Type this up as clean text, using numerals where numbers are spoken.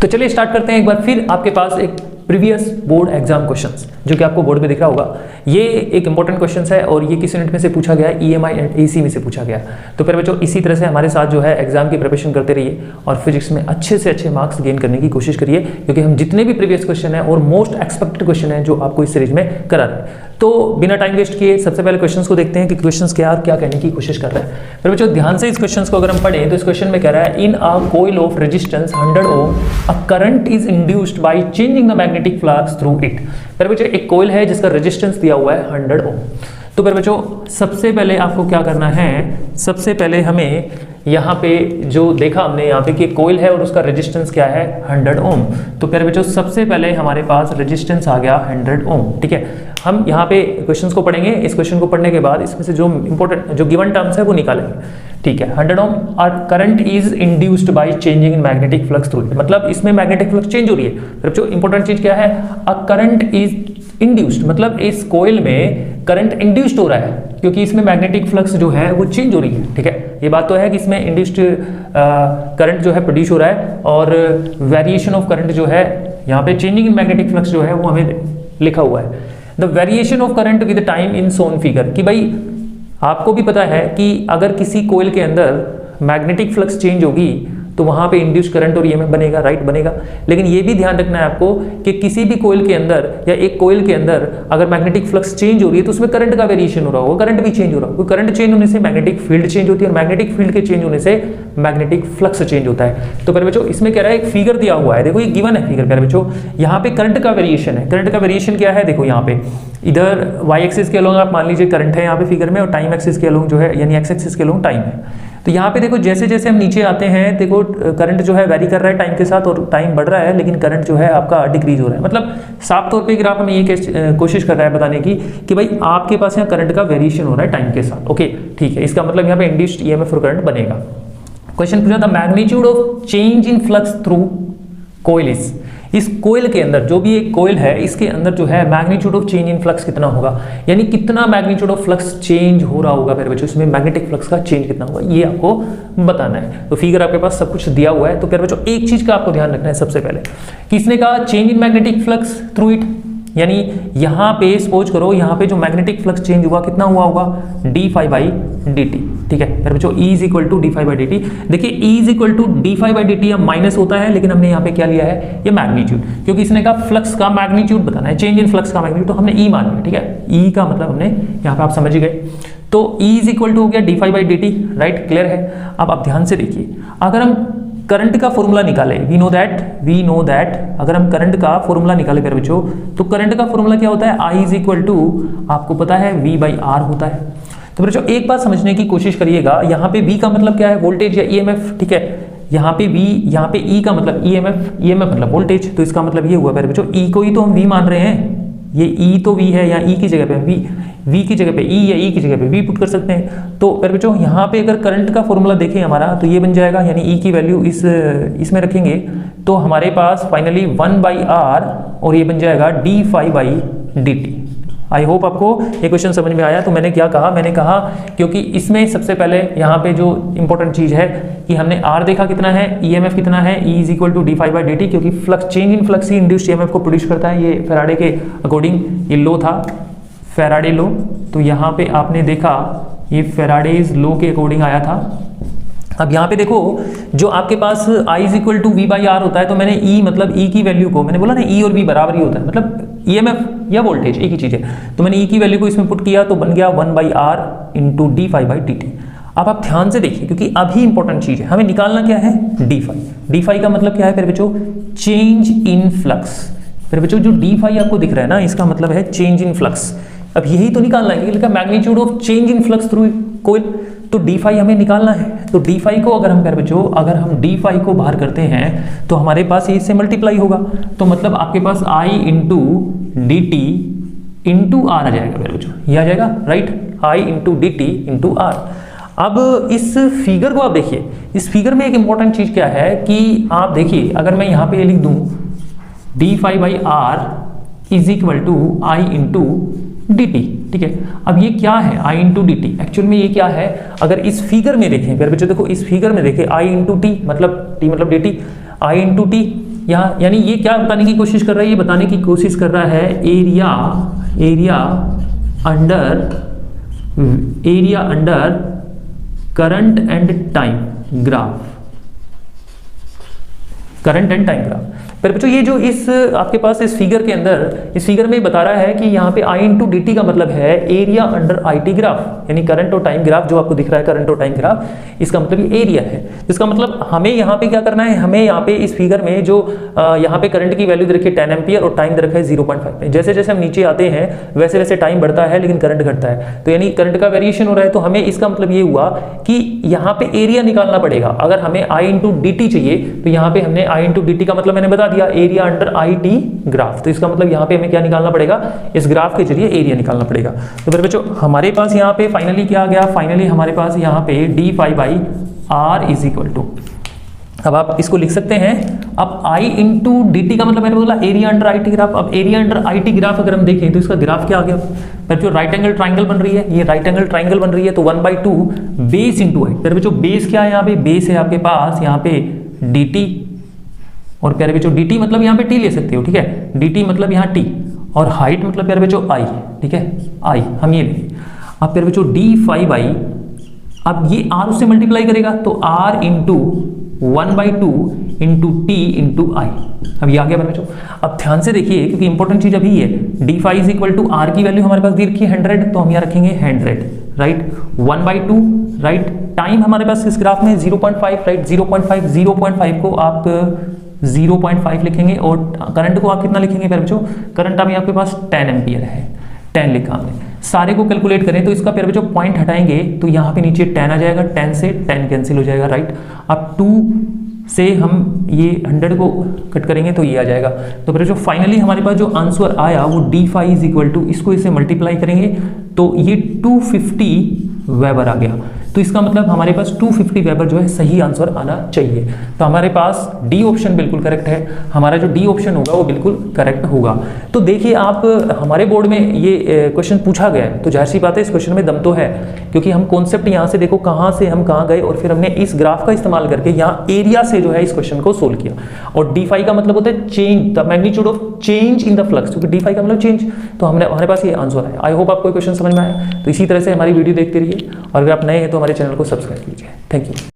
तो चलिए स्टार्ट करते हैं एक बार फिर आपके पास एक प्रीवियस बोर्ड एग्जाम क्वेश्चंस जो कि आपको बोर्ड पे दिख रहा होगा। ये एक इंपॉर्टेंट क्वेश्चन है और ये किस यूनिट में से पूछा गया है, EMI एंड AC में से पूछा गया। तो फिर बच्चों इसी तरह से हमारे साथ जो है एग्जाम की प्रिपरेशन करते रहिए और फिजिक्स में अच्छे से अच्छे मार्क्स गेन करने की कोशिश करिए, क्योंकि हम जितने भी प्रीवियस क्वेश्चन है और मोस्ट एक्सपेक्टेड क्वेश्चन है जो आपको इस सीरीज में करा रहे हैं। तो बिना टाइम वेस्ट किए सबसे पहले क्वेश्चंस को देखते हैं कि क्वेश्चंस क्या और क्या कहने की कोशिश कर रहे हैं। फिर बच्चों ध्यान से इस क्वेश्चंस को अगर हम पढ़ें तो इस क्वेश्चन में कह रहा है in a coil of resistance 100 ohm a current is induced by changing the magnetic flux through it. फिर बच्चों एक कॉइल है जिसका रेजिस्टेंस दिया हुआ है 100 ओम। तो फिर बच्चों सबसे पहले आपको क्या करना है, सबसे पहले हमें यहाँ पे जो देखा हमने यहाँ पे कि कॉइल है और उसका रेजिस्टेंस क्या है 100 ओम। तो फिर बच्चों सबसे पहले हमारे पास रेजिस्टेंस आ गया 100 ओम। ठीक है, हम यहाँ पे क्वेश्चंस को पढ़ेंगे। इस क्वेश्चन को पढ़ने के बाद इसमें से जो इंपॉर्टेंट जो गिवन टर्म्स है वो निकालेंगे। ठीक है, 100 ओम और current is induced by changing in magnetic flux through it, मतलब इसमें मैग्नेटिक फ्लक्स चेंज हो रही है। फिर जो इंपॉर्टेंट चीज क्या है, अ करंट इज इंड्यूस्ड, मतलब इस कॉइल में करंट इंड्यूस्ड हो रहा है क्योंकि इसमें मैग्नेटिक फ्लक्स जो है वो चेंज हो रही है। ठीक है, ये बात तो है कि इसमें इंड्यूस्ड करंट जो है प्रोड्यूस हो रहा है और वेरिएशन ऑफ करंट जो है यहाँ पे चेंजिंग इन मैग्नेटिक फ्लक्स जो है वो हमें लिखा हुआ है। The variation of current with time in Son figure, कि भाई आपको भी पता है कि अगर किसी कॉइल के अंदर मैग्नेटिक फ्लक्स चेंज होगी तो वहां पे इंड्यूस करंट और ईएमएफ बनेगा, राइट बनेगा। लेकिन ये भी ध्यान रखना है आपको कि किसी भी कॉइल के अंदर या एक कॉइल के अंदर अगर मैग्नेटिक फ्लक्स चेंज हो रही है तो उसमें करंट का वेरिएशन हो रहा होगा, करंट भी चेंज हो रहा होगा। करंट चेंज होने से मैग्नेटिक फील्ड चेंज होती है और मैग्नेटिक फील्ड के चेंज होने से मैग्नेटिक फ्लक्स चेंज होता है। तो फिर बच्चों इसमें कह रहा है एक फिगर दिया हुआ है, देखो ये गिवन है फिगर। फिर बच्चों यहाँ पे करंट का वेरिएशन है, करंट का वेरिएशन क्या है, देखो यहाँ पे इधर वाई एक्सिस के अलोंग आप मान लीजिए करंट है यहाँ पे फिगर में और टाइम एक्सिस के अलोंग जो है यानी एक्स एक्सिस के अलोंग टाइम है। तो यहाँ पे देखो जैसे जैसे हम नीचे आते हैं देखो करंट जो है वेरी कर रहा है टाइम के साथ और टाइम बढ़ रहा है, लेकिन करंट जो है आपका डिक्रीज हो रहा है। मतलब साफ तौर पे ग्राफ हमें ये कोशिश कर रहा है बताने की कि भाई आपके पास यहाँ करंट का वेरिएशन हो रहा है टाइम के साथ। ओके ठीक है, इसका मतलब यहाँ पे इंड्यूस्ड ईएमएफ और करंट बनेगा। क्वेश्चन पूछा the magnitude of change in flux through coil is, इस कोयल के अंदर जो भी एक कोयल है इसके अंदर जो है magnitude of change in flux कितना होगा, यानी कितना मैग्नीट्यूड ऑफ फ्लक्स चेंज हो रहा होगा। फिर बच्चों इसमें मैग्नेटिक फ्लक्स का चेंज कितना होगा ये आपको बताना है। तो फिगर आपके पास सब कुछ दिया हुआ है। तो फिर बच्चों एक चीज का आपको ध्यान रखना है सबसे पहले, किसने कहा change in magnetic flux through it, यानी यहाँ पे सपोज करो यहाँ पे जो मैग्नेटिक फ्लक्स चेंज हुआ कितना हुआ होगा d∅dt। ठीक है, फिर बच्चों E is equal to d∅dt। देखिए E is equal to d∅dt या माइनस होता है, लेकिन हमने यहाँ पे क्या लिया है ये मैग्नीट्यूड, क्योंकि इसने कहा फ्लक्स का मैग्नीट्यूड बताना है, चेंज इन फ्लक्स का मैग्नीट्यूड, तो हमने E मान लिया। ठीक है, E का मतलब हमने यहाँ पे आप समझ गए। तो E इज इक्वल टू हो गया d∅dt, राइट, क्लियर है। अब आप ध्यान से देखिए, अगर हम करंट का फॉर्मूला निकाले, वी नो दैट अगर हम करंट का फॉर्मूला निकाले फिर बच्चों तो करंट का फॉर्मूला क्या होता है, I इज इक्वल टू आपको पता है V/R होता है। तो बच्चों एक बात समझने की कोशिश करिएगा, यहाँ पे V का मतलब क्या है, वोल्टेज या ईएमएफ। ठीक है, यहाँ पे V, यहाँ पे E का मतलब ईएमएफ मतलब वोल्टेज। तो इसका मतलब ये हुआ फिर बच्चों E को ही तो हम V मान रहे हैं, ये E तो V है, या E की जगह पे V की जगह पे E या E की जगह पे V पुट कर सकते हैं। तो फिर बच्चों यहाँ पे अगर करंट का फॉर्मूला देखें हमारा तो ये बन जाएगा, यानी E की वैल्यू इसमें रखेंगे तो हमारे पास फाइनली 1/R और ये बन जाएगा d∅dt। आई होप आपको ये क्वेश्चन समझ में आया। तो मैंने क्या कहा, मैंने कहा क्योंकि इसमें सबसे पहले यहाँ पे जो इंपॉर्टेंट चीज है कि हमने R देखा कितना है, EMF कितना है, E is equal to d∅dt, क्योंकि flux change in flux he induced EMF को प्रोड्यूस करता है। ये फैराडे के अकॉर्डिंग ये लो था, फैराडे लो। तो यहाँ पे आपने देखा ये फैराडेज लो के अकॉर्डिंग आया था। अब यहाँ पे देखो जो आपके पास I is equal to V/R होता है, तो मैंने E मतलब E की वैल्यू को, मैंने बोला ना E और V बराबर ही होता है, मतलब EMF या वोल्टेज एक ही चीज है। तो मैंने E की वैल्यू को इसमें पुट किया तो बन गया 1/R इंटू d∅dt। अब आप ध्यान से देखिए क्योंकि अभी इंपॉर्टेंट चीज है, हमें निकालना क्या है d∅। का मतलब क्या है फिर बच्चों, चेंज इन फ्लक्स। फिर बच्चों जो d∅ आपको दिख रहा है ना, इसका मतलब है चेंज इन फ्लक्स। अब यही तो निकालना है, लिखा magnitude of change in flux through coil, तो d∅ हमें निकालना है। तो d∅ को अगर हम कर बच्चों, अगर हम d∅ को बाहर करते हैं तो हमारे पास ये इससे मल्टीप्लाई होगा, तो मतलब आपके पास I into dt into R आ जाएगा मेरे बच्चों, ये आ जाएगा, right, I into dt into R। अब इस फिगर को आप देखिए, इस फिगर में एक इंपॉर्टेंट चीज क्या है कि आप देखिए अगर मैं यहाँ पे ये लिख दूं d∅/R is equal to I into dt। ठीक है, अब ये क्या है I इंटू dt, एक्चुअल में ये क्या है, अगर इस फिगर में देखें फिर बच्चों देखो इस फिगर में देखें I इंटू t मतलब dt, I इंटू t यहाँ यानी ये क्या बताने की कोशिश कर रहा है, ये बताने की कोशिश कर रहा है area under current and time graph, current and time graph. पर बच्चों ये जो इस आपके पास इस फिगर के अंदर, इस फिगर में बता रहा है कि यहाँ पे I इंटू डी टी का मतलब है area under I T graph, यानी करंट और टाइम ग्राफ जो आपको दिख रहा है, करंट और टाइम ग्राफ, इसका मतलब ये एरिया है। इसका मतलब हमें यहाँ पे क्या करना है, हमें यहाँ पे इस फिगर में जो यहाँ पे करंट की वैल्यू दे रखी है 10 एम्पियर और टाइम दे रखा है 0.5 पे। जैसे जैसे हम नीचे आते हैं वैसे वैसे टाइम बढ़ता है लेकिन करंट घटता है, तो यानी करंट का वेरिएशन हो रहा है। तो हमें इसका मतलब ये हुआ कि यहाँ पे एरिया निकालना पड़ेगा। अगर हमें I इंटू डी टी चाहिए तो यहाँ पे हमने I इंटू डी टी का मतलब मैंने बता दिया area under I T graph. तो इसका मतलब यहाँ पे हमें क्या निकालना पड़ेगा, इस ग्राफ के जरिए एरिया निकालना पड़ेगा। तो फिर बच्चों हमारे पास यहाँ पे फाइनली क्या आ गया, फाइनली हमारे पास यहाँ पे d phi by r is equal to, अब आप इसको लिख सकते हैं, अब I इंटू डी टी का मतलब मैंने बोला area under I T graph. अब area under I T graph अगर हम देखें तो इसका ग्राफ क्या आ गया, पर जो राइट एंगल ट्राइंगल बन रही है, ये राइट एंगल ट्राइंगल बन रही है, तो 1/2 बेस इंटू हाइट। प्यारे बच्चों बेस क्या है, यहाँ पे बेस है आपके पास यहाँ पे डी टी, और प्यारे बच्चों डी टी मतलब यहाँ पे टी ले सकते हो, ठीक है, डी टी मतलब यहाँ टी, और हाइट मतलब प्यारे बच्चों आई, ठीक है, आई हम ये लेंगे। अब प्यारे बच्चों डी फाई बाई, अब ये आर उससे मल्टीप्लाई करेगा तो R into 1/2 into T into I. अब ये आ गया बच्चों। अब ध्यान से देखिए क्योंकि इंपॉर्टेंट चीज अभी है, d phi is equal to r की वैल्यू हमारे पास दी रखी है 100, तो हम यहाँ रखेंगे 100, राइट, 1/2, राइट, टाइम हमारे पास इस ग्राफ में 0.5, राइट, 0.5 को आप 0.5 लिखेंगे, और करंट को आप कितना लिखेंगे प्यारे बच्चों, करंट अभी आपके पास 10 एम्पियर है, 10 लिखा हमने। सारे को कैलकुलेट करें तो इसका प्यारे बच्चों पॉइंट हटाएंगे तो यहाँ पे नीचे 10 आ जाएगा, 10 से 10 कैंसिल हो जाएगा, राइट। अब 2 से हम ये 100 को कट करेंगे तो ये आ जाएगा। तो प्यारे बच्चों फाइनली हमारे पास जो आंसर आया वो d phi is equal to, इसको इसे मल्टीप्लाई करेंगे तो ये 250 वेबर आ गया। तो इसका मतलब हमारे पास 250 वेबर जो है सही आंसर आना चाहिए। तो हमारे पास डी ऑप्शन बिल्कुल करेक्ट है, हमारा जो डी ऑप्शन होगा वो बिल्कुल करेक्ट होगा। तो देखिए आप हमारे बोर्ड में ये क्वेश्चन पूछा गया है तो जाहिर सी बात है इस क्वेश्चन में दम तो है, क्योंकि हम कॉन्सेप्ट यहाँ से देखो कहाँ से हम कहाँ गए, और फिर हमने इस ग्राफ का इस्तेमाल करके यहाँ एरिया से जो है इस क्वेश्चन को सोल्व किया। और डी फाई का मतलब होता है change, the magnitude of change in the flux, क्योंकि डी फाई का मतलब चेंज, तो हमारे पास ये आंसर है। आई होप आपको क्वेश्चन समझ में आया। तो इसी तरह से हमारी वीडियो देखते रहिए, और अगर आप नए हैं तो हमारे चैनल को सब्सक्राइब कीजिए। Thank you.